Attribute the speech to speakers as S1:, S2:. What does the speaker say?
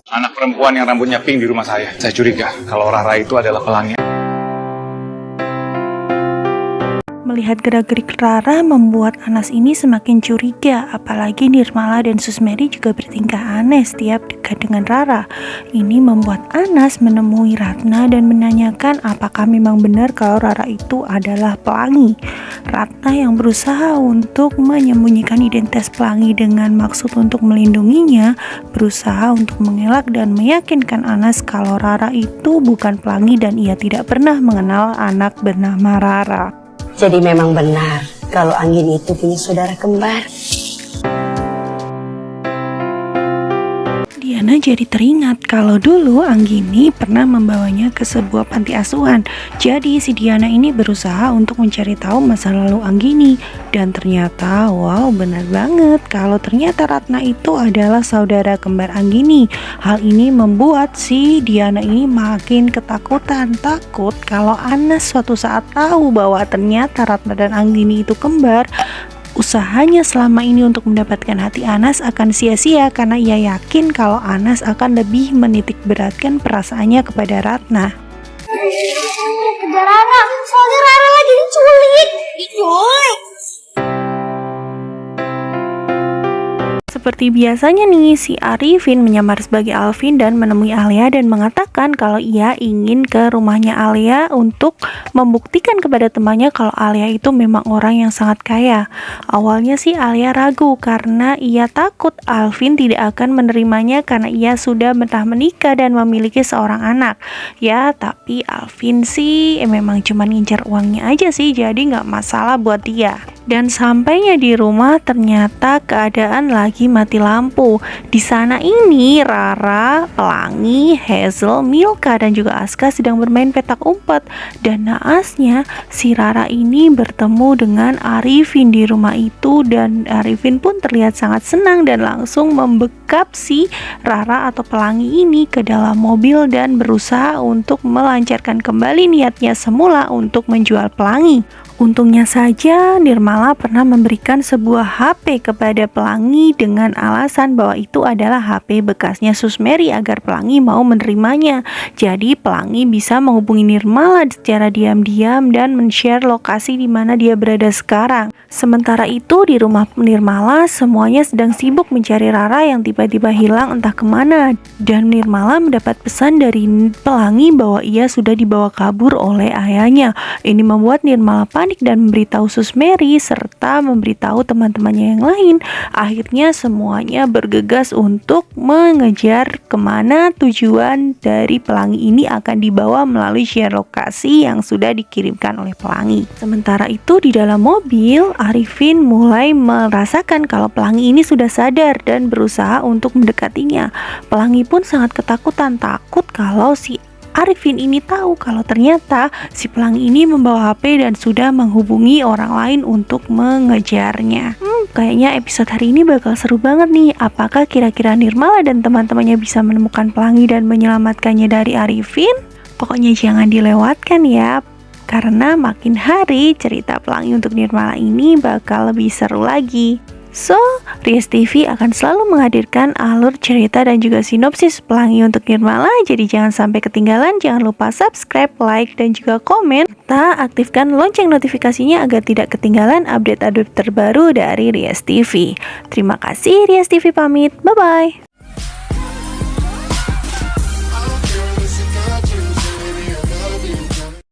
S1: Anak perempuan yang rambutnya pink di rumah saya. Saya curiga kalau Rara itu adalah pelangi.
S2: Melihat gerak-gerik Rara membuat Anas ini semakin curiga, apalagi Nirmala dan Susmeri juga bertingkah aneh setiap dekat dengan Rara. Ini membuat Anas menemui Ratna dan menanyakan apakah memang benar kalau Rara itu adalah pelangi. Ratna yang berusaha untuk menyembunyikan identitas pelangi dengan maksud untuk melindunginya, berusaha untuk mengelak dan meyakinkan Anas kalau Rara itu bukan pelangi dan ia tidak pernah mengenal anak bernama Rara.
S3: Jadi memang benar kalau Anggini itu punya saudara kembar.
S2: Diana jadi teringat kalau dulu Anggini pernah membawanya ke sebuah panti asuhan. Jadi si Diana ini berusaha untuk mencari tahu masa lalu Anggini. Dan ternyata wow, benar banget kalau ternyata Ratna itu adalah saudara kembar Anggini. Hal ini membuat si Diana ini makin ketakutan, takut kalau Anas suatu saat tahu bahwa ternyata Ratna dan Anggini itu kembar. Usahanya selama ini untuk mendapatkan hati Anas akan sia-sia karena ia yakin kalau Anas akan lebih menitik beratkan perasaannya kepada Ratna.
S4: Kejar Rara, soalnya Rara lagi diculik.
S2: Seperti biasanya nih, si Arifin menyamar sebagai Alvin dan menemui Alia dan mengatakan kalau ia ingin ke rumahnya Alia untuk membuktikan kepada temannya kalau Alia itu memang orang yang sangat kaya. Awalnya sih Alia ragu karena ia takut Alvin tidak akan menerimanya karena ia sudah menikah dan memiliki seorang anak. Ya, tapi Alvin sih memang cuma ngincar uangnya aja sih, jadi nggak masalah buat dia. Dan sampainya di rumah ternyata keadaan lagi mati lampu. Di sana ini Rara, Pelangi, Hazel, Milka dan juga Aska sedang bermain petak umpet. Dan naasnya si Rara ini bertemu dengan Arifin di rumah itu dan Arifin pun terlihat sangat senang dan langsung membekap si Rara atau Pelangi ini ke dalam mobil dan berusaha untuk melancarkan kembali niatnya semula untuk menjual Pelangi. Untungnya saja Nirmala pernah memberikan sebuah HP kepada Pelangi dengan alasan bahwa itu adalah HP bekasnya Susmeri agar Pelangi mau menerimanya. Jadi Pelangi bisa menghubungi Nirmala secara diam-diam dan men-share lokasi di mana dia berada sekarang. Sementara itu di rumah Nirmala semuanya sedang sibuk mencari Rara yang tiba-tiba hilang entah kemana. Dan Nirmala mendapat pesan dari Pelangi bahwa ia sudah dibawa kabur oleh ayahnya. Ini membuat Nirmala panik dan memberitahu Susmeri serta memberitahu teman-temannya yang lain. Akhirnya semuanya bergegas untuk mengejar kemana tujuan dari Pelangi ini akan dibawa melalui share lokasi yang sudah dikirimkan oleh Pelangi. Sementara itu di dalam mobil, Arifin mulai merasakan kalau Pelangi ini sudah sadar dan berusaha untuk mendekatinya. Pelangi pun sangat ketakutan, takut kalau si Arifin ini tahu kalau ternyata si Pelangi ini membawa HP dan sudah menghubungi orang lain untuk mengejarnya. Kayaknya episode hari ini bakal seru banget nih. Apakah kira-kira Nirmala dan teman-temannya bisa menemukan Pelangi dan menyelamatkannya dari Arifin? Pokoknya jangan dilewatkan ya, karena makin hari cerita Pelangi untuk Nirmala ini bakal lebih seru lagi. So, Rias TV akan selalu menghadirkan alur cerita dan juga sinopsis Pelangi untuk Nirmala. Jadi jangan sampai ketinggalan, jangan lupa subscribe, like, dan juga komen. Serta aktifkan lonceng notifikasinya agar tidak ketinggalan update-update terbaru dari Rias TV. Terima kasih, Rias TV pamit. Bye-bye.